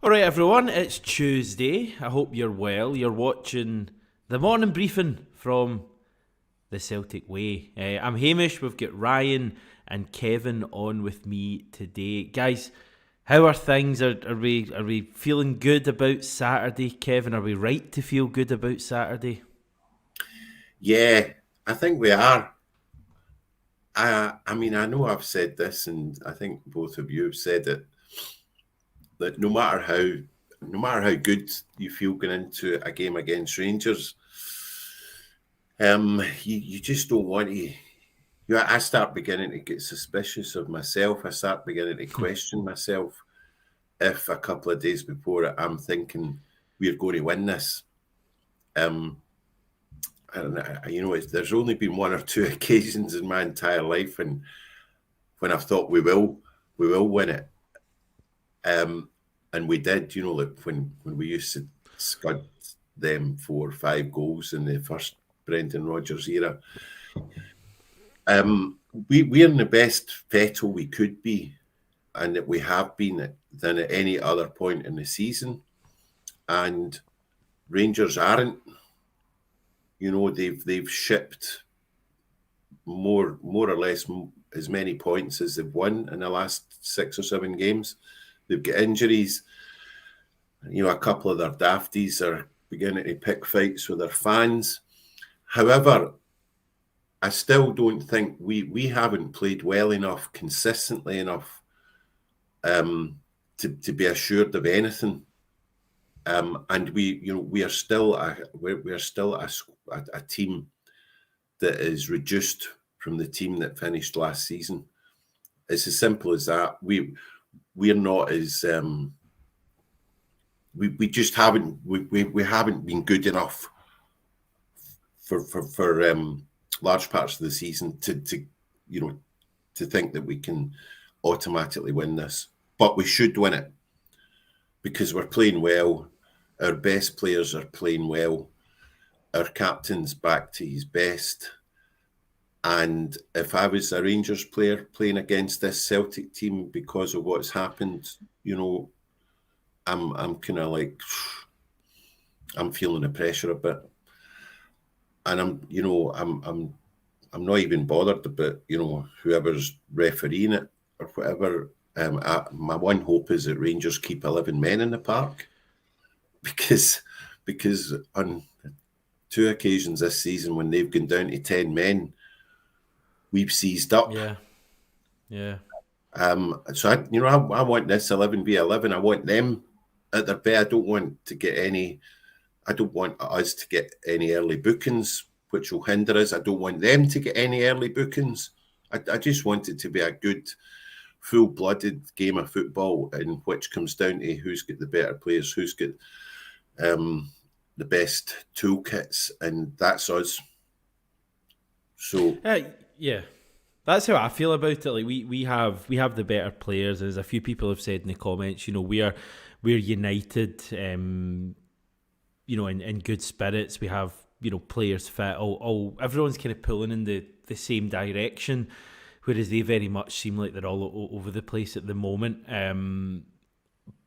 All right, everyone, it's Tuesday. I hope you're well. You're watching the morning briefing from the Celtic Way. I'm Hamish. We've got Ryan and Kevin on with me today. Guys, how are things? Are we feeling good about Saturday? Kevin, are we right to feel good about Saturday? Yeah, I think we are. I mean, I know I've said this, and I think both of you have said it, that no matter how good you feel going into a game against Rangers, you just don't want to. I start beginning to get suspicious of myself. I start beginning to question myself if a couple of days before I'm thinking we're going to win this. Um, and there's only been one or two occasions in my entire life, and when I've thought we will win it. And we did, like when we used to scud them 4 or 5 goals in the first Brendan Rodgers era. We're in the best fettle we could be, and that we have been than at any other point in the season. And Rangers aren't. They've shipped more or less as many points as they've won in the last 6 or 7 games. They've got injuries. A couple of their dafties are beginning to pick fights with their fans. However, I still don't think we haven't played well enough, consistently enough, to be assured of anything. And we are still a team that is reduced from the team that finished last season. It's as simple as that. We're not as we just haven't we haven't been good enough for large parts of the season to think that we can automatically win this. But we should win it because we're playing well. Our best players are playing well. Our captain's back to his best. And if I was a Rangers player playing against this Celtic team because of what's happened, I'm kind of like, I'm feeling the pressure a bit, and I'm not even bothered about whoever's refereeing it or whatever. My one hope is that Rangers keep 11 men in the park, because on 2 occasions this season when they've gone down to 10 men, we've seized up. Yeah, yeah. So I want this 11v11. I want them at their best. I don't want us to get any early bookings, which will hinder us. I don't want them to get any early bookings. I just want it to be a good, full-blooded game of football, in which comes down to who's got the better players, who's got the best toolkits, and that's us. So Yeah. That's how I feel about it. Like we have the better players, as a few people have said in the comments. We're united. In good spirits. We have players fit. All everyone's kind of pulling in the same direction, whereas they very much seem like they're all over the place at the moment.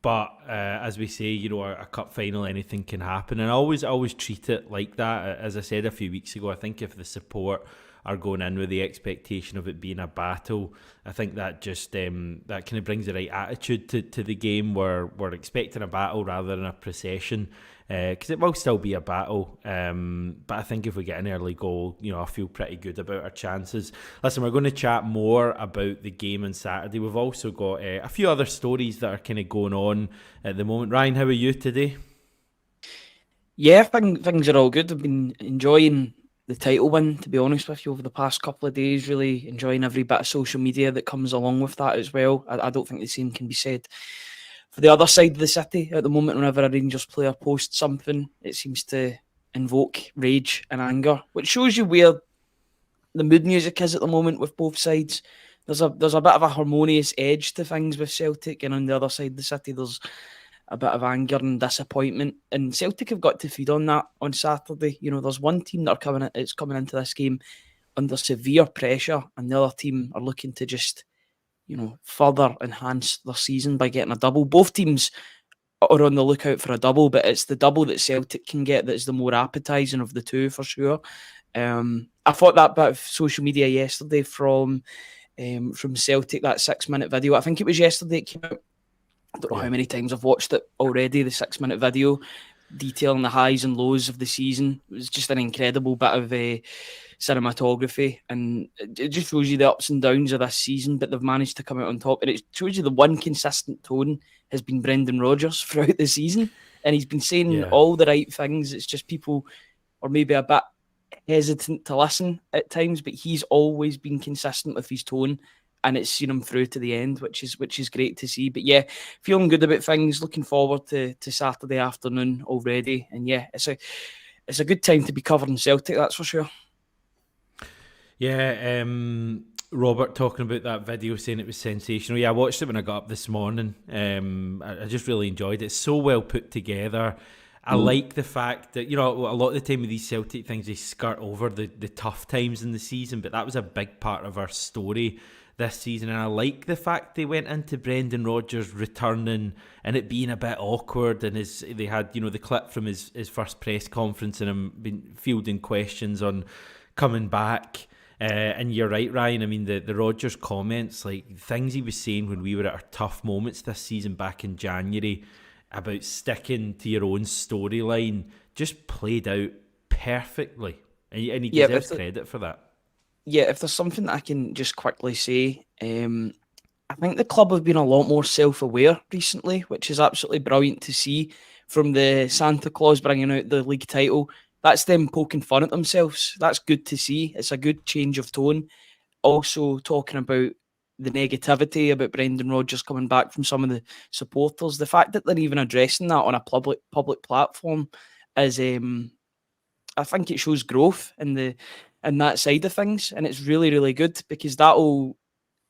But as we say, a cup final, anything can happen, and I always treat it like that. As I said a few weeks ago, I think if the support are going in with the expectation of it being a battle, I think that just that kind of brings the right attitude to the game. We're expecting a battle rather than a procession, because it will still be a battle. But I think if we get an early goal, I feel pretty good about our chances. Listen, we're going to chat more about the game on Saturday. We've also got a few other stories that are kind of going on at the moment. Ryan, how are you today? Yeah, things are all good. I've been enjoying the title win, to be honest with you, over the past couple of days. Really enjoying every bit of social media that comes along with that as well. I don't think the same can be said for the other side of the city at the moment. Whenever a Rangers player posts something, it seems to invoke rage and anger, which shows you where the mood music is at the moment with both sides. There's a bit of a harmonious edge to things with Celtic, and on the other side of the city, there's a bit of anger and disappointment. And Celtic have got to feed on that on Saturday. There's one team that it's coming into this game under severe pressure, and the other team are looking to just, further enhance their season by getting a double. Both teams are on the lookout for a double, but it's the double that Celtic can get that is the more appetising of the two for sure. I thought that bit of social media yesterday from Celtic, that 6-minute video, I think it was yesterday it came out. I don't know how many times I've watched it already, the 6-minute video detailing the highs and lows of the season. It was just an incredible bit of cinematography, and it just shows you the ups and downs of this season, but they've managed to come out on top, and it shows you the one consistent tone has been Brendan Rodgers throughout the season, and he's been saying all the right things. It's just people are maybe a bit hesitant to listen at times, but he's always been consistent with his tone, and it's seen him through to the end, which is great to see. But yeah, feeling good about things, looking forward to Saturday afternoon already, and yeah, it's a good time to be covering Celtic, that's for sure. Yeah, Robert talking about that video, saying it was sensational. Yeah, I watched it when I got up this morning. I just really enjoyed it. It's so well put together. I like the fact that, a lot of the time with these Celtic things, they skirt over the tough times in the season, but that was a big part of our story this season. And I like the fact they went into Brendan Rodgers returning and it being a bit awkward, and they had, the clip from his first press conference and him been fielding questions on coming back. And you're right, Ryan. I mean, the Rodgers comments, like things he was saying when we were at our tough moments this season back in January about sticking to your own storyline, just played out perfectly. And he deserves credit for that. Yeah, if there's something that I can just quickly say, I think the club have been a lot more self-aware recently, which is absolutely brilliant to see. From the Santa Claus bringing out the league title, that's them poking fun at themselves. That's good to see. It's a good change of tone. Also talking about the negativity about Brendan Rodgers coming back from some of the supporters. The fact that they're even addressing that on a public platform is, I think it shows growth in that side of things, and it's really, really good, because that'll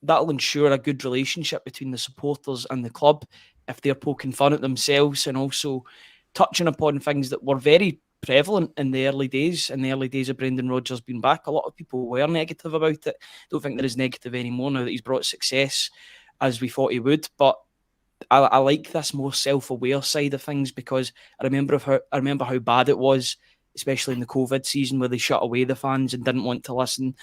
ensure a good relationship between the supporters and the club if they're poking fun at themselves and also touching upon things that were very prevalent in the early days of Brendan Rodgers being back. A lot of people were negative about it. Don't think they're as negative anymore now that he's brought success as we thought he would. But I like this more self-aware side of things, because I remember how bad it was, especially in the COVID season, where they shut away the fans and didn't want to listen,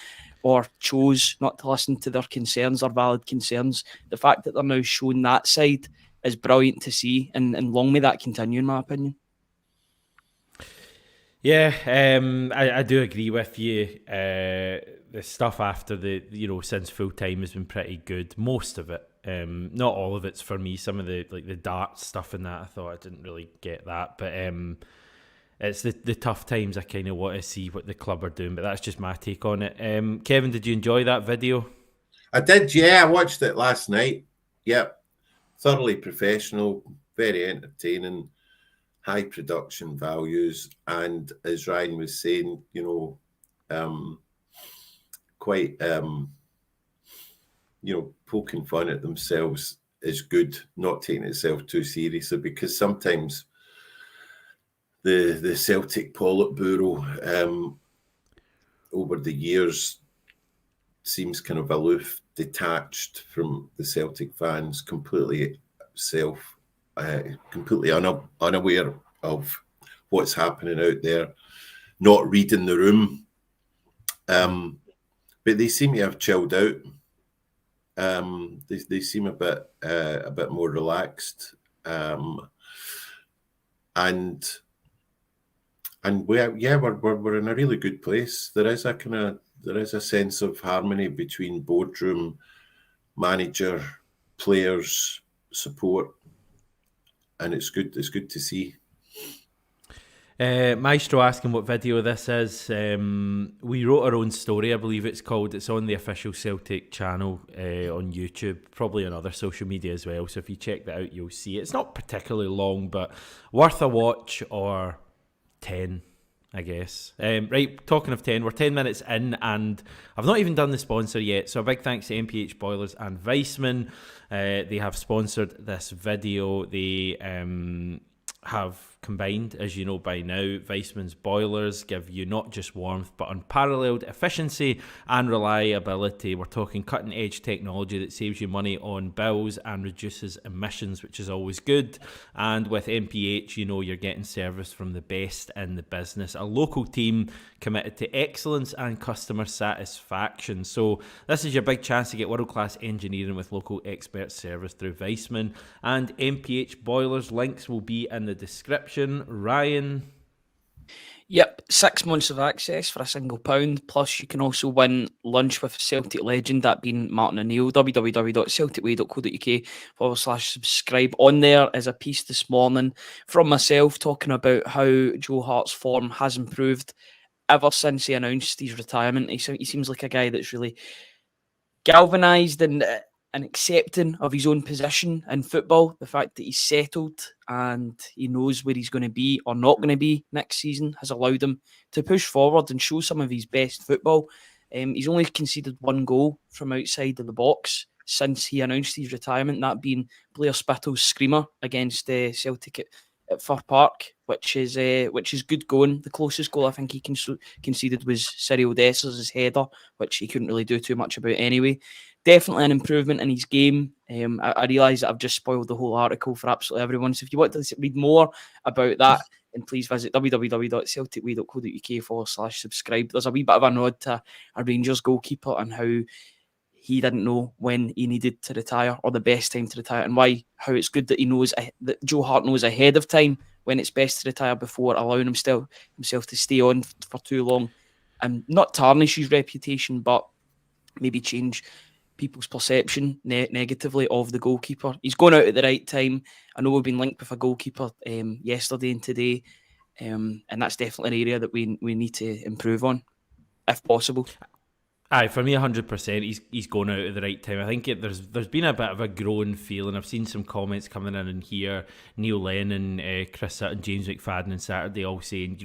or chose not to listen to their concerns, their valid concerns. The fact that they're now showing that side is brilliant to see, and long may that continue, in my opinion. Yeah, I do agree with you. The stuff after since full time has been pretty good. Most of it, not all of it's for me. Some of the darts stuff and that, I thought I didn't really get that, but it's the tough times I kind of want to see what the club are doing. But that's just my take on it. Kevin, did you enjoy that video? I did. Yeah, I watched it last night. Yep, thoroughly professional, very entertaining. High production values, and as Ryan was saying, quite poking fun at themselves is good, not taking itself too seriously, because sometimes the Celtic Politburo over the years seems kind of aloof, detached from the Celtic fans, completely unaware of what's happening out there, not reading the room. But they seem to have chilled out. They seem a bit more relaxed, and we're in a really good place. There is a sense of harmony between boardroom, manager, players, support. And it's good to see. Maestro asking what video this is. We wrote our own story, I believe it's called. It's on the official Celtic channel on YouTube, probably on other social media as well. So if you check that out, you'll see it. It's not particularly long, but worth a watch, or 10, I guess. Right, talking of 10, we're 10 minutes in, and I've not even done the sponsor yet. So a big thanks to MPH Boilers and Weissman. They have sponsored this video. They have combined, as you know by now. Weissman's boilers give you not just warmth, but unparalleled efficiency and reliability. We're talking cutting edge technology that saves you money on bills and reduces emissions, which is always good. And with MPH, you know you're getting service from the best in the business. A local team committed to excellence and customer satisfaction. So this is your big chance to get world-class engineering with local expert service through Weissman and MPH boilers. Links will be in the description. Ryan? Yep, 6 months of access for £1. Plus, you can also win lunch with Celtic legend, that being Martin O'Neill. www.celticway.co.uk/subscribe. On there is a piece this morning from myself talking about how Joe Hart's form has improved ever since he announced his retirement. He seems like a guy that's really galvanised and accepting of his own position in football. The fact that he's settled and he knows where he's going to be or not going to be next season has allowed him to push forward and show some of his best football. He's only conceded 1 goal from outside of the box since he announced his retirement, that being Blair Spittle's screamer against Celtic at Fir Park, which is good going. The closest goal I think he conceded was Cyril Dessers' header, which he couldn't really do too much about anyway. Definitely an improvement in his game. I realise that I've just spoiled the whole article for absolutely everyone. So if you want to read more about that, then please visit www.celticway.co.uk/subscribe. There's a wee bit of a nod to a Rangers goalkeeper and how he didn't know when he needed to retire or the best time to retire, and how it's good that he knows that Joe Hart knows ahead of time when it's best to retire before allowing himself to stay on for too long and not tarnish his reputation, but maybe change people's perception negatively of the goalkeeper. He's going out at the right time. I know we've been linked with a goalkeeper yesterday and today, and that's definitely an area that we need to improve on, if possible. Aye, for me, 100%. He's going out at the right time. I think there's been a bit of a growing feeling. I've seen some comments coming in here. Neil Lennon, Chris Sutton, James McFadden, and Saturday all saying,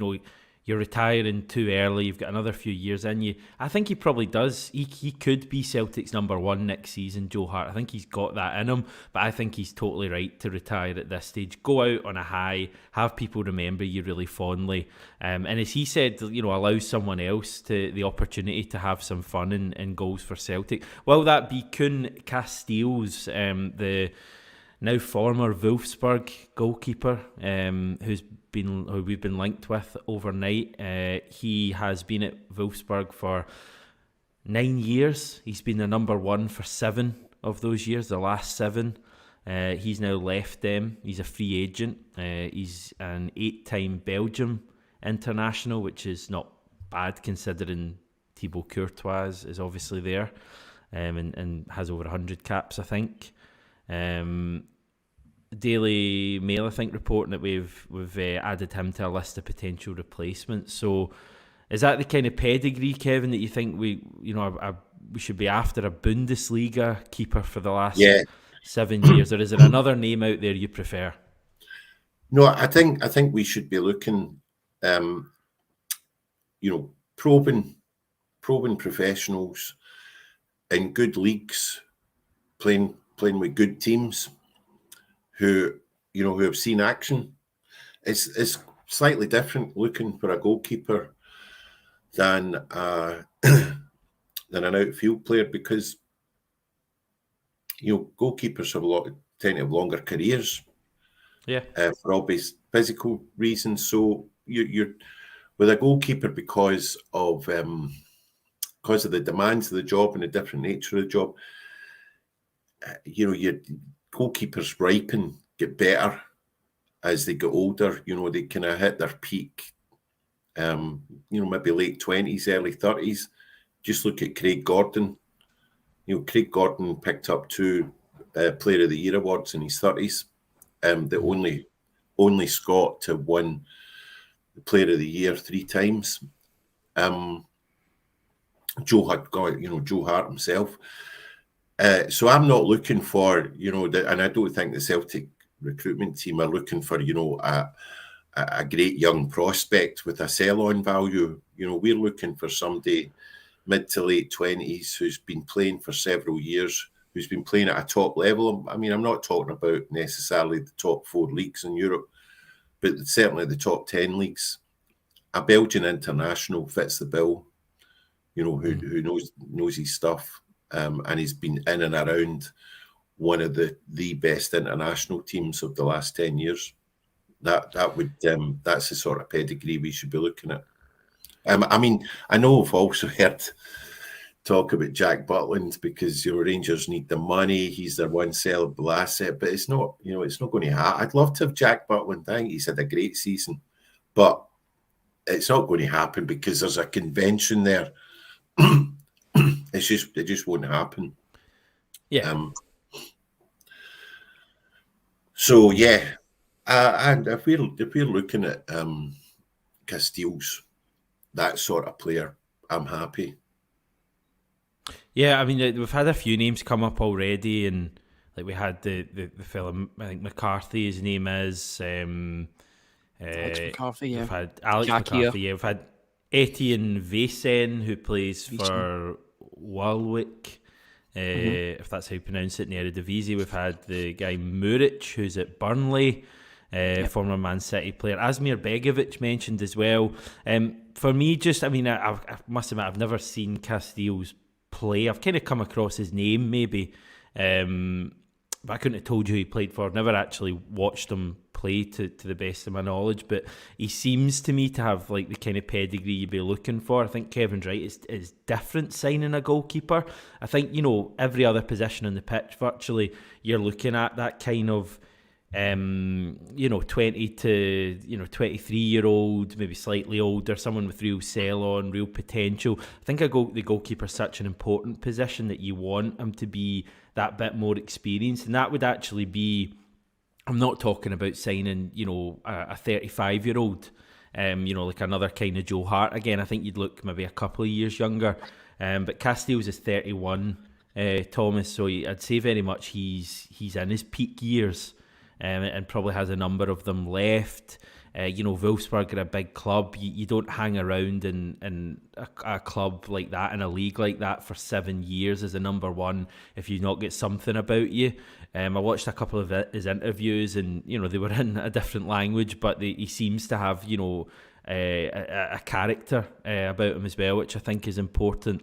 you're retiring too early. You've got another few years in you. I think he probably does. He could be Celtic's #1 next season, Joe Hart. I think he's got that in him, but I think he's totally right to retire at this stage. Go out on a high, have people remember you really fondly, and as he said, allow someone else the opportunity to have some fun in goals for Celtic. Will that be Koen Casteels, the now former Wolfsburg goalkeeper, who we've been linked with overnight? He has been at Wolfsburg for 9 years. He's been the #1 for 7 of those years, the last 7. He's now left them. He's a free agent. He's an 8-time Belgium international, which is not bad considering Thibaut Courtois is obviously there, and has over 100 caps, I think. Daily Mail, I think, reporting that we've added him to a list of potential replacements. So, is that the kind of pedigree, Kevin, that you think we should be after, a Bundesliga keeper for the last 7 years, or is there another name out there you prefer? No, I think we should be looking, probing professionals in good leagues, playing with good teams, who have seen action. It's slightly different looking for a goalkeeper than an outfield player, because goalkeepers tend to have longer careers. Yeah. For obvious physical reasons. So you're with a goalkeeper, because of the demands of the job and the different nature of the job. Your goalkeepers ripen, get better as they get older. They kind of hit their peak, maybe late 20s, early 30s. Just look at Craig Gordon. Craig Gordon picked up 2 Player of the Year awards in his 30s. The only Scot to win the Player of the Year 3 times. Joe Hart himself. So I'm not looking for, and I don't think the Celtic recruitment team are looking for, a great young prospect with a sell-on value. We're looking for somebody mid to late 20s who's been playing for several years, who's been playing at a top level. I mean, I'm not talking about necessarily the top 4 leagues in Europe, but certainly the top 10 leagues. A Belgian international fits the bill, who knows his stuff, and he's been in and around one of the best international teams of the last 10 years. That's the sort of pedigree we should be looking at. I mean, I know I've also heard talk about Jack Butland because Rangers need the money. He's their one sellable asset, but it's not. It's not going to happen. I'd love to have Jack Butland. I think he's had a great season, but it's not going to happen because there's a convention there. It just won't happen. Yeah. So yeah, and if we're looking at Casteels, that sort of player, I'm happy. Yeah, I mean, we've had a few names come up already, and like we had the fella, I think McCarthy, his name is. Alex McCarthy, yeah. We've had Alex McCarthy, yeah. We've had Etienne Vesen, who plays for Walwick, if that's how you pronounce it, in the Eredivisie. We've had the guy Muric, who's at Burnley, former Man City player. Asmir Begovic mentioned as well. For me, I must admit, I've never seen Casteels play. I've kind of come across his name, maybe, but I couldn't have told you who he played for. I've never actually watched him play to the best of my knowledge, but he seems to me to have like the kind of pedigree you'd be looking for. I think Kevin's right, is different signing a goalkeeper. I think, every other position on the pitch, virtually, you're looking at that kind of 20 to 23-year-old, maybe slightly older, someone with real sell-on, real potential. I think the goalkeeper is such an important position that you want him to be that bit more experienced, and that would actually be, I'm not talking about signing, a 35-year-old, like another kind of Joe Hart. Again, I think you'd look maybe a couple of years younger, but Casteels is 31, Thomas, so I'd say very much he's in his peak years. And probably has a number of them left. Wolfsburg are a big club. You don't hang around in a club like that, in a league like that, for 7 years as a number one if you not get something about you. I watched a couple of his interviews, and they were in a different language, but he seems to have a character about him as well, which I think is important.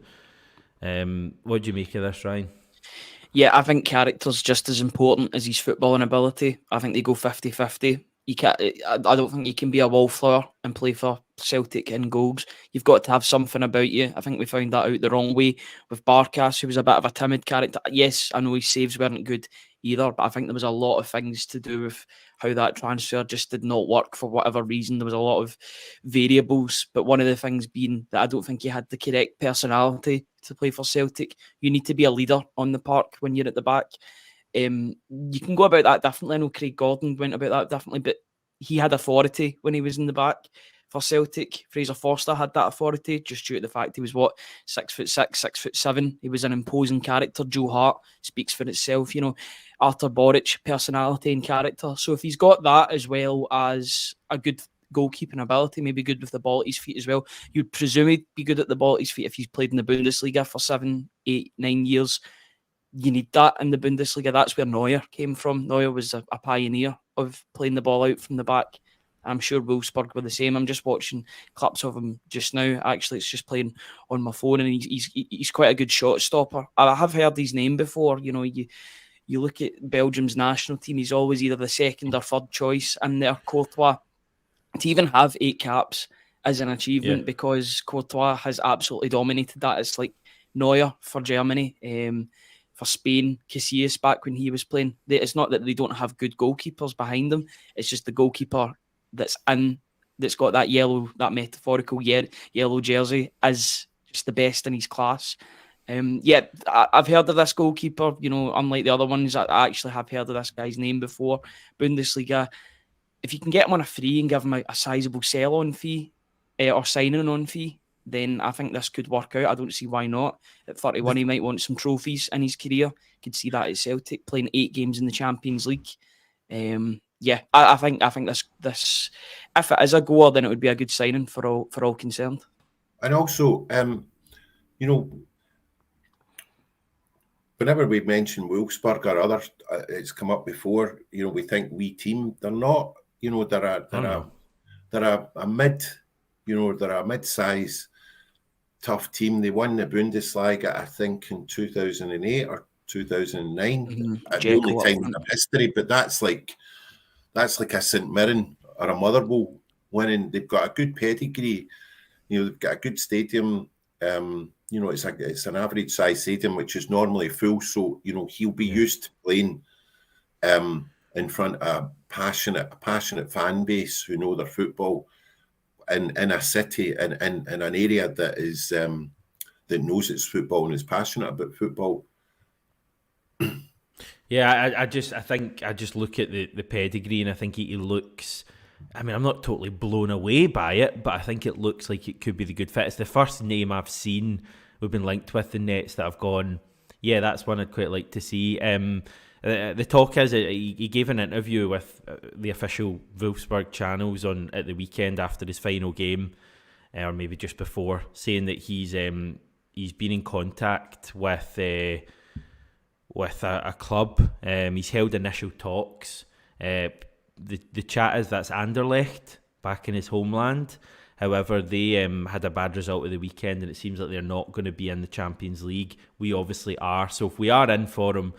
What do you make of this, Ryan? Yeah, I think character's just as important as his footballing ability. I think they go 50-50. I don't think you can be a wallflower and play for Celtic in goals. You've got to have something about you. I think we found that out the wrong way with Barkas, who was a bit of a timid character. Yes, I know his saves weren't good either, but I think there was a lot of things to do with how that transfer just did not work for whatever reason. There was a lot of variables, but one of the things being that I don't think he had the correct personality to play for Celtic. You need to be a leader on the park when you're at the back. You can go about that differently. I know Craig Gordon went about that differently, but he had authority when he was in the back for Celtic. Fraser Forster had that authority just due to the fact he was 6'6", 6'7". He was an imposing character. Joe Hart speaks for itself. Artur Boric, personality and character. So if he's got that as well as a good goalkeeping ability, maybe good with the ball at his feet as well, you'd presume he'd be good at the ball at his feet if he's played in the Bundesliga for 7, 8, 9 years. You need that in the Bundesliga. That's where Neuer came from. Neuer was a pioneer of playing the ball out from the back. I'm sure Wolfsburg were the same. I'm just watching clips of him just now. Actually, it's just playing on my phone, and he's quite a good shot stopper. I have heard his name before. You look at Belgium's national team, he's always either the second or third choice in there. Courtois, to even have 8 caps is an achievement because Courtois has absolutely dominated that. It's like Neuer for Germany. For Spain, Casillas back when he was playing. It's not that they don't have good goalkeepers behind them. It's just the goalkeeper that's got that metaphorical yellow jersey is just the best in his class. I've heard of this goalkeeper. Unlike the other ones, I actually have heard of this guy's name before. Bundesliga. If you can get him on a free and give him a sizable sell-on fee or signing-on fee, then I think this could work out. I don't see why not. At 31, he might want some trophies in his career. Could see that at Celtic, playing 8 games in the Champions League. I think this, if it is a goer, then it would be a good signing for all concerned. And also, whenever we mention Wolfsburg or others, it's come up before. We think we team. They're not. You know, they're a mid-size tough team. They won the Bundesliga, I think, in 2008 or 2009. At the only time in their history, but that's like a St Mirren or a Motherwell winning. They've got a good pedigree. You know, they've got a good stadium. You know, it's an average size stadium, which is normally full. So, you know, he'll be used to playing in front of a passionate fan base who know their football in a city and in an area that is that knows its football and is passionate about football. Yeah, I think I just look at the pedigree and I think he looks. I mean, I'm not totally blown away by it, but I think it looks like it could be the good fit. It's the first name I've seen we've been linked with in Nets that I've gone, yeah, that's one I'd quite like to see. The talk is he gave an interview with the official Wolfsburg channels at the weekend after his final game, or maybe just before, saying that he's been in contact with a club. He's held initial talks. The chat is that's Anderlecht back in his homeland. However, they had a bad result of the weekend, and it seems like they're not going to be in the Champions League. We obviously are. So if we are in for them,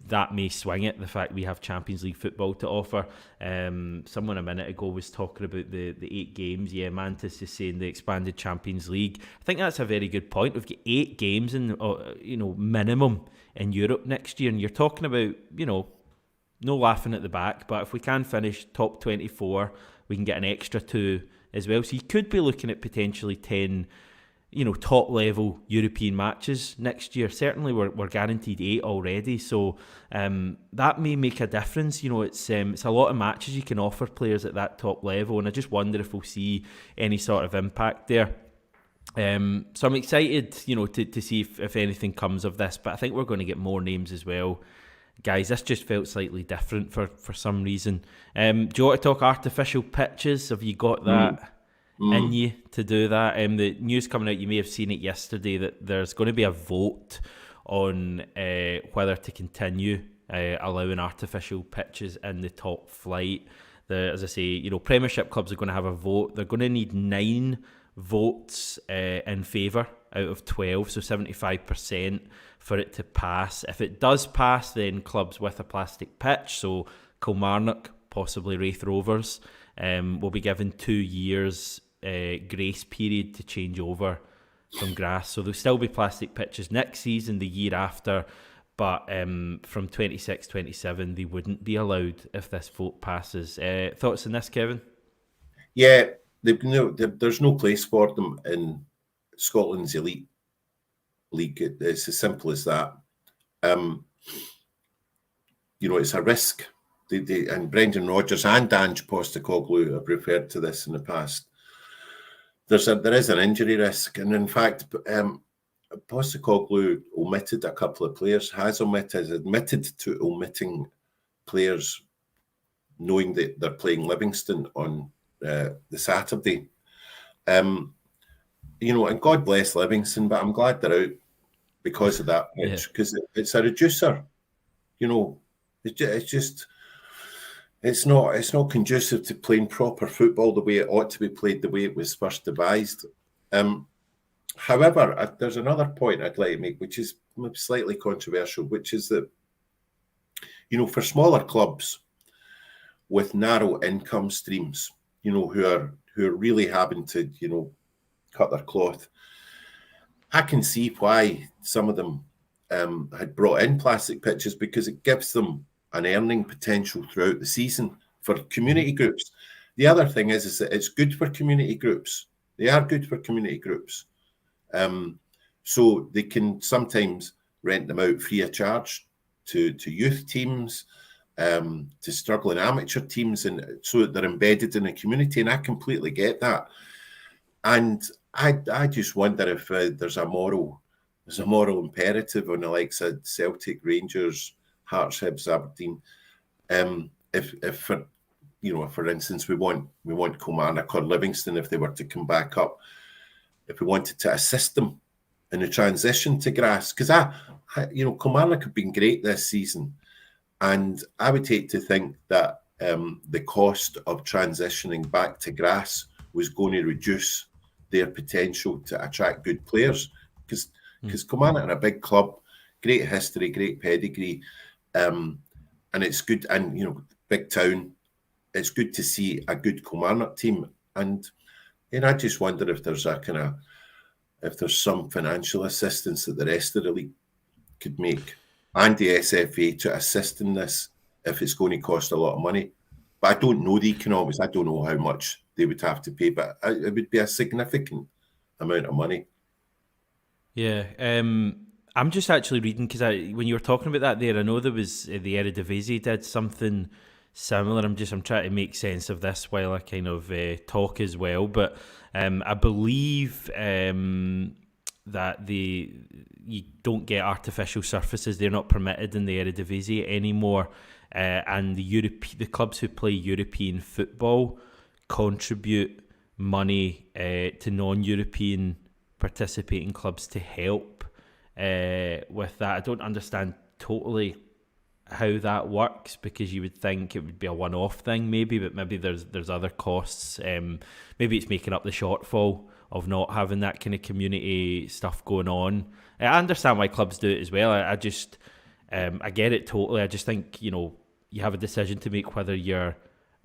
that may swing it, the fact we have Champions League football to offer. Someone a minute ago was talking about the 8 games. Yeah, Mantis is saying the expanded Champions League. I think that's a very good point. We've got 8 games in, minimum in Europe next year, and you're talking about, no laughing at the back, but if we can finish top 24, we can get an extra 2 as well. So you could be looking at potentially 10, top level European matches next year. Certainly we're guaranteed 8 already. So that may make a difference. It's a lot of matches you can offer players at that top level. And I just wonder if we'll see any sort of impact there. So I'm excited, to see if anything comes of this, but I think we're going to get more names as well. Guys, this just felt slightly different for some reason. Do you want to talk artificial pitches? Have you got that in you to do that? The news coming out, you may have seen it yesterday, that there's going to be a vote on whether to continue allowing artificial pitches in the top flight. As I say, Premiership clubs are going to have a vote. They're going to need 9 votes in favour out of 12, so 75% for it to pass. If it does pass, then clubs with a plastic pitch, so Kilmarnock, possibly Wraith Rovers, will be given 2 years grace period to change over from grass. So there'll still be plastic pitches next season, the year after, but from 26-27 they wouldn't be allowed if this vote passes. Thoughts on this, Kevin? Yeah, there's no place for them in Scotland's elite league. It's as simple as that. It's a risk. And Brendan Rodgers and Ange Postecoglou have referred to this in the past. There is an injury risk, and in fact, Postecoglou omitted a couple of players. Admitted to omitting players, knowing that they're playing Livingston on the Saturday. And God bless Livingston, but I'm glad they're out because of that pitch, because it's a reducer. It's not conducive to playing proper football the way it ought to be played, the way it was first devised. However, there's another point I'd like to make, which is slightly controversial, which is that, for smaller clubs with narrow income streams, who are really having to, cut their cloth, I can see why some of them had brought in plastic pitches, because it gives them an earning potential throughout the season for community groups. The other thing is that it's good for community groups. They are good for community groups. So they can sometimes rent them out free of charge to youth teams, to struggling amateur teams, and so that they're embedded in the community. And I completely get that. And I just wonder if there's a moral imperative on the likes of Celtic, Rangers, Hearts, Hibs, Aberdeen. If for instance, we want Kilmarnock or Livingston, if they were to come back up, if we wanted to assist them in the transition to grass, because Kilmarnock have been great this season, and I would hate to think that the cost of transitioning back to grass was going to reduce their potential to attract good players. Because Kilmarnock are a big club, great history, great pedigree, and it's good. And big town, it's good to see a good Kilmarnock team. And I just wonder if there's if there's some financial assistance that the rest of the league could make, and the SFA to assist in this if it's going to cost a lot of money. But I don't know the economics. I don't know how much they would have to pay, but it would be a significant amount of money. Yeah, I'm just actually reading, because when you were talking about that there, I know there was the Eredivisie did something similar. I'm trying to make sense of this while I kind of talk as well. But I believe that you don't get artificial surfaces. They're not permitted in the Eredivisie anymore. And the clubs who play European football contribute money to non-European participating clubs to help with that. I don't understand totally how that works, because you would think it would be a one-off thing maybe, but maybe there's other costs. Maybe it's making up the shortfall of not having that kind of community stuff going on. I understand why clubs do it as well. I just I get it totally. I just think you have a decision to make whether you're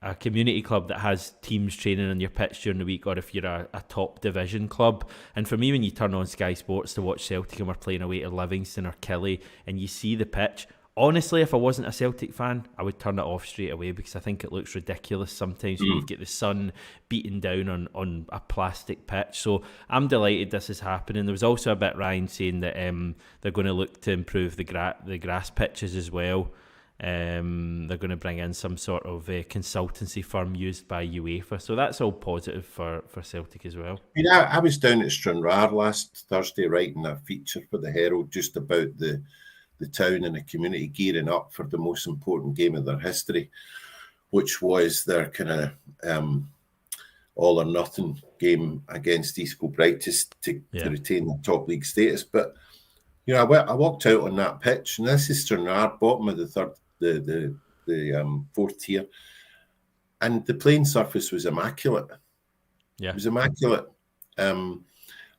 a community club that has teams training on your pitch during the week, or if you're a top division club. And for me, when you turn on Sky Sports to watch Celtic and we're playing away to Livingston or Killie and you see the pitch, honestly, if I wasn't a Celtic fan, I would turn it off straight away, because I think it looks ridiculous sometimes when you get the sun beating down on a plastic pitch. So I'm delighted this is happening. There was also a bit, Ryan, saying that they're going to look to improve the grass pitches as well. They're going to bring in some sort of consultancy firm used by UEFA. So that's all positive for Celtic as well. I was down at Stranraer last Thursday writing a feature for the Herald just about the town and the community gearing up for the most important game of their history, which was their kind of all or nothing game against East Kilbride to retain the top league status. But I walked out on that pitch, and this is Stranraer, bottom of the fourth tier, and the playing surface was immaculate. Yeah, it was immaculate.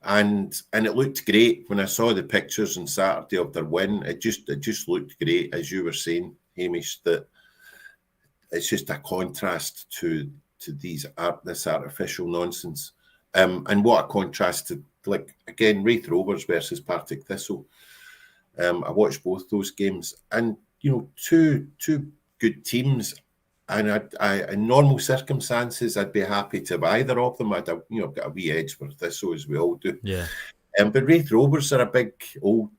And it looked great when I saw the pictures on Saturday of their win. It just looked great, as you were saying, Hamish, that it's just a contrast to this artificial nonsense. And what a contrast to, like, again, Wraith Rovers versus Partick Thistle. I watched both those games, and two good teams. And in normal circumstances, I'd be happy to have either of them. I've got a wee edge for Thistle, as we all do. Yeah. But Wraith Rovers are a big, old,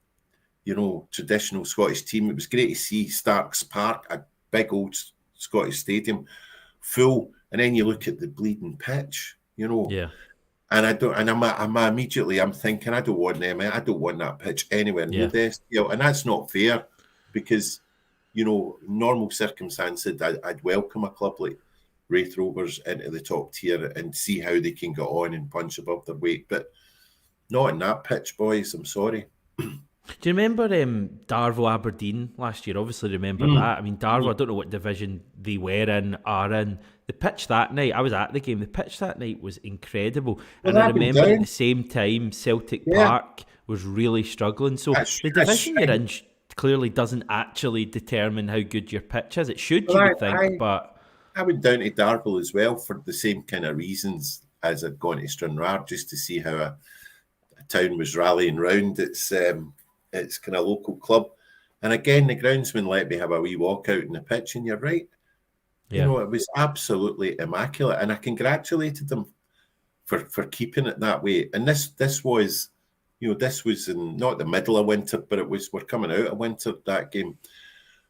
traditional Scottish team. It was great to see Starks Park, a big old Scottish stadium, full. And then you look at the bleeding pitch, Yeah. And I'm immediately thinking, I don't want them. I don't want that pitch anywhere near this. And that's not fair, because normal circumstances, I'd welcome a club like Wraith Rovers into the top tier and see how they can get on and punch above their weight. But not in that pitch, boys. I'm sorry. Do you remember Darvo Aberdeen last year? Obviously remember that. I mean, Darvo, I don't know what division they are in. The pitch that night, I was at the game, the pitch that night was incredible. Well, and I remember at the same time, Celtic Park was really struggling. So the division you're in clearly doesn't actually determine how good your pitch is. It should, you would think, but... I went down to Darvel as well for the same kind of reasons as I'd gone to Stranraer, just to see how a town was rallying round its kind of local club. And again, the groundsman let me have a wee walk out in the pitch, and you're right. Yeah. It was absolutely immaculate, and I congratulated them for keeping it that way. And this was... this was in not the middle of winter, but we're coming out of winter, that game.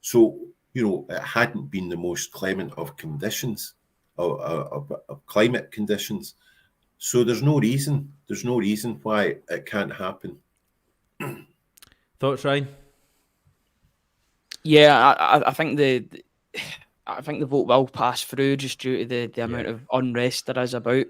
So, it hadn't been the most clement of conditions, of climate conditions. So there's no reason why it can't happen. Thoughts, Ryan? Yeah, I think the vote will pass through, just due to the amount of unrest there is about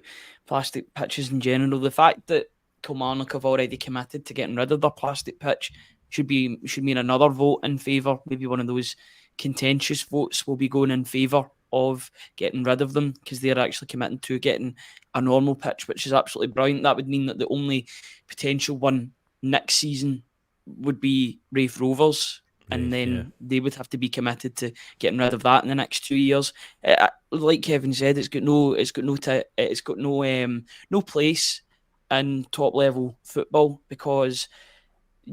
plastic pitches in general. The fact that Kilmarnock have already committed to getting rid of their plastic pitch should mean another vote in favour. Maybe one of those contentious votes will be going in favour of getting rid of them, because they're actually committing to getting a normal pitch, which is absolutely brilliant. That would mean that the only potential one next season would be Raith Rovers, and then they would have to be committed to getting rid of that in the next 2 years. Like Kevin said, it's got no place in top level football, because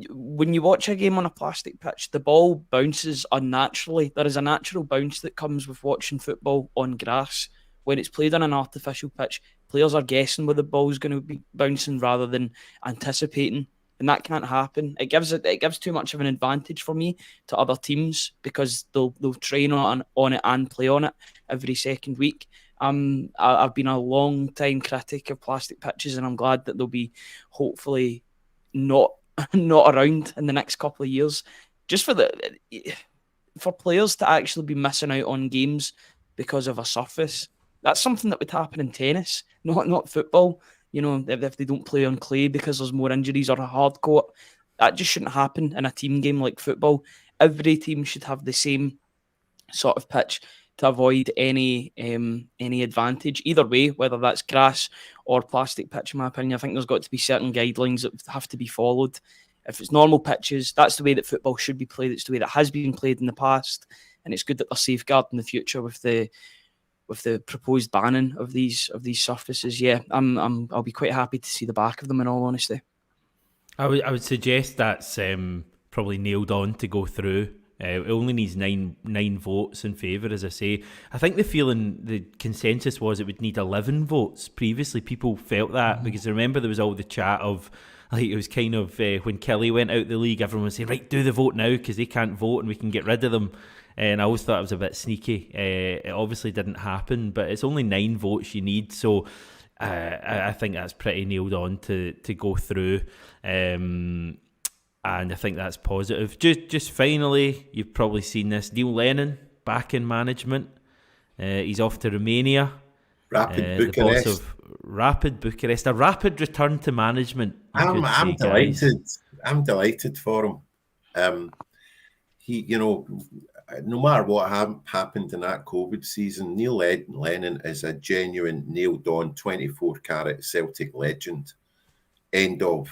when you watch a game on a plastic pitch, the ball bounces unnaturally. There is a natural bounce that comes with watching football on grass. When it's played on an artificial pitch, players are guessing where the ball's going to be bouncing rather than anticipating, and that can't happen. It gives too much of an advantage for me to other teams, because they'll train on it and play on it every second week. I've been a long time critic of plastic pitches, and I'm glad that they'll be hopefully not around in the next couple of years, just for players to actually be missing out on games because of a surface. That's something that would happen in tennis, not football. If they don't play on clay because there's more injuries, or a hard court, that just shouldn't happen in a team game like football. Every team should have the same sort of pitch to avoid any advantage either way, whether that's grass or plastic pitch. In my opinion, I think there's got to be certain guidelines that have to be followed. If it's normal pitches, that's the way that football should be played. It's the way that has been played in the past, and it's good that they're safeguarded in the future with the proposed banning of these surfaces. Yeah, I'll be quite happy to see the back of them, in all honesty. I would suggest that's probably nailed on to go through. It only needs nine votes in favour, as I say. I think the consensus was it would need 11 votes. Previously, people felt that, because I remember there was all the chat of, like, it was kind of when Kelly went out the league, everyone was saying, right, do the vote now, because they can't vote and we can get rid of them. And I always thought it was a bit sneaky. It obviously didn't happen, but it's only 9 votes you need. So I think that's pretty nailed on to go through. And I think that's positive. Just finally, you've probably seen this. Neil Lennon back in management. He's off to Romania. Rapid Bucharest. The boss of Rapid Bucharest. A rapid return to management. I'm delighted. I'm delighted for him. He, no matter what happened in that COVID season, Neil Lennon is a genuine, nailed-on 24-carat Celtic legend. End of.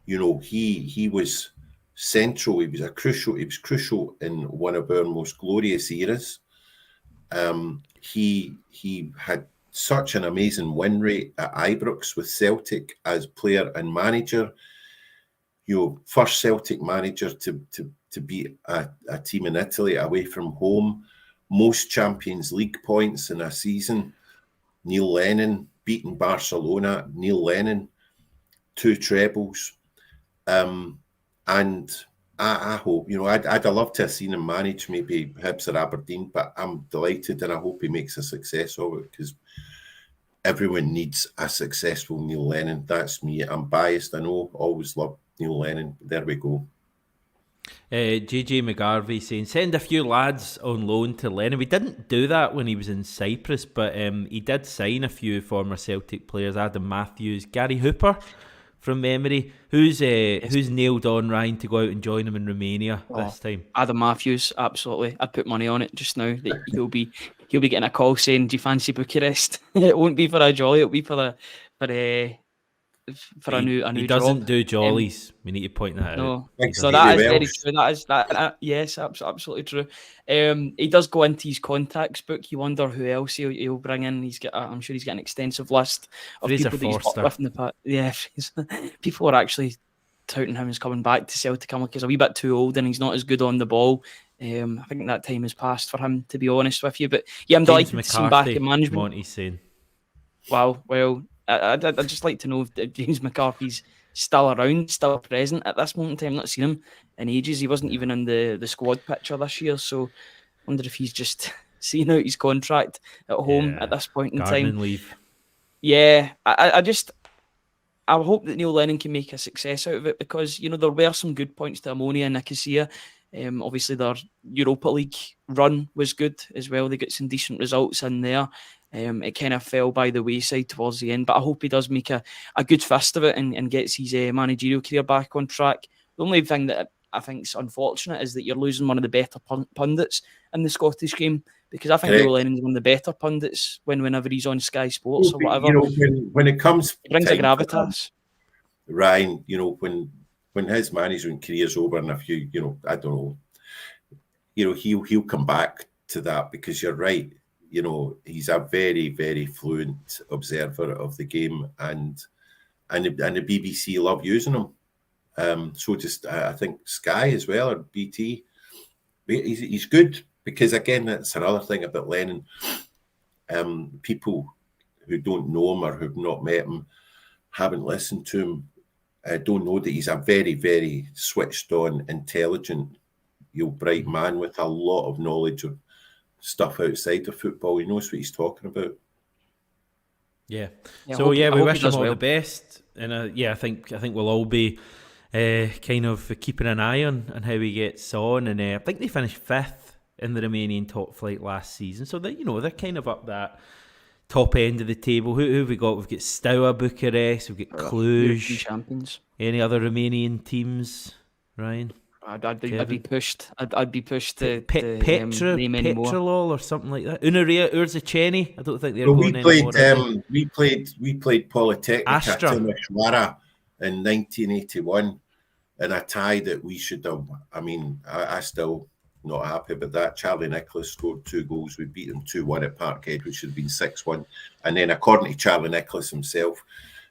He was central. He was crucial in one of our most glorious eras. He had such an amazing win rate at Ibrox with Celtic as player and manager. First Celtic manager to beat a team in Italy away from home. Most Champions League points in a season. Neil Lennon beating Barcelona. Neil Lennon 2 trebles. And I hope, I'd love to have seen him manage maybe Hibs or Aberdeen, but I'm delighted, and I hope he makes a success of it, because everyone needs a successful Neil Lennon. That's me. I'm biased, I know. Always loved Neil Lennon. There we go. JJ McGarvey saying, send a few lads on loan to Lennon. We didn't do that when he was in Cyprus, but he did sign a few former Celtic players. Adam Matthews, Gary Hooper from memory. Who's nailed on, Ryan, to go out and join him in Romania this time? Adam Matthews, absolutely. I'd put money on it just now that he'll be getting a call saying, do you fancy Bucharest? It won't be for a jolly, it'll be for a new he doesn't job. Do jollies. We need to point that out. So that is very true. That yes, absolutely true. He does go into his contacts book. You wonder who else he'll bring in. I'm sure he's got an extensive list of Fraser people that he's Forster. worked with in the past. Yeah, people are actually touting him as coming back to Celtic. I'm like, he's a wee bit too old and he's not as good on the ball. I think that time has passed for him, to be honest with you. But yeah, I'm delighted to see him back in management. Monty's saying. Wow, well, I'd just like to know if James McCarthy's still around, still present at this moment in time. I've not seen him in ages. He wasn't even in the squad picture this year, so I wonder if he's just seeing out his contract at home at this point in time. Leave. Yeah, I hope that Neil Lennon can make a success out of it, because there were some good points to Ammonia and Nicosia. Obviously their Europa League run was good as well. They got some decent results in there. It kind of fell by the wayside towards the end, but I hope he does make a good fist of it and gets his managerial career back on track. The only thing that I think is unfortunate is that you're losing one of the better pundits in the Scottish game because I think Correct. Joe Lennon's one of the better pundits whenever he's on Sky Sports or whatever. You know, when it comes, He brings a time for gravitas. Ryan, you know, when his management career's over, and if you know, I don't know, you know, he'll come back to that, because you're right. You know, he's a very, very fluent observer of the game, and the BBC love using him. So just I think Sky as well, or BT, he's good, because again, that's another thing about Lennon. People who don't know him or who've not met him, haven't listened to him, don't know that he's a very, very switched on, intelligent, bright man with a lot of knowledge of stuff outside of football. He knows what he's talking about. Yeah. Yeah, So I we hope wish he him does all well. the best, and I think we'll all be kind of keeping an eye on how he gets on, and I think they finished 5th in the Romanian top flight last season, so that, you know, they're kind of up that top end of the table. Who have we got? We've got Steaua Bucharest, we've got European Cluj. champions. Any other Romanian teams, Ryan? I'd be pushed. I'd be pushed to Petra, name any more. Petrolol or something like that. Unaria Urziceni. I don't think they're Well, going anymore. we played Polytechnica Astra. Timișoara in 1981 in a tie that we should have. I mean, I still not happy about that. Charlie Nicholas scored 2 goals. We beat them 2-1 at Parkhead, which should have been 6-1. And then, according to Charlie Nicholas himself,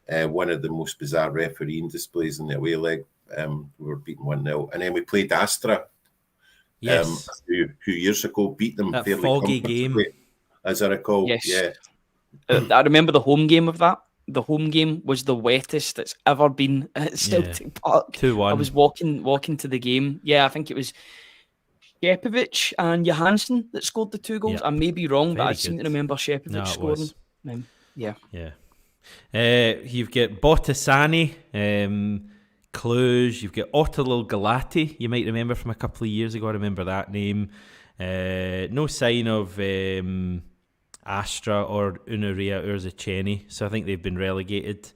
one of the most bizarre refereeing displays in the away leg. We were beaten 1-0, and then we played Astra. Yes, a few years ago, beat them that fairly foggy comfortably, game, as I recall. Yes. Yeah, I remember the home game of that. The home game was the wettest it's ever been at Celtic Park. 2-1. I was walking to the game. Yeah, I think it was Shepovic and Johansson that scored the 2 goals. Yep. I may be wrong, but Very I seem good. to remember Shepovic No, it scoring. was. Yeah. You've got Botasani, Cluj. You've got Ottolil Galati. You might remember from a couple of years ago. I remember that name. No sign of Astra or Unaria Urziceni, so I think they've been relegated.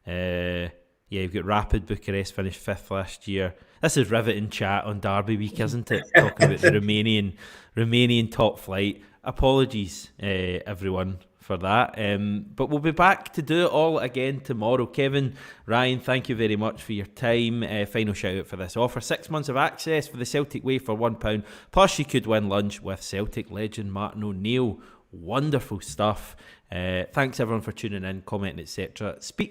You've got Rapid Bucharest, finished 5th last year. This is riveting chat on Derby Week, isn't it? Talking about the Romanian top flight. Apologies, everyone, for that. But we'll be back to do it all again tomorrow. Kevin, Ryan, thank you very much for your time. Final shout out for this offer: 6 months of access for the Celtic Way for £1. Plus, you could win lunch with Celtic legend Martin O'Neill. Wonderful stuff. Thanks everyone for tuning in, commenting, etc. Speak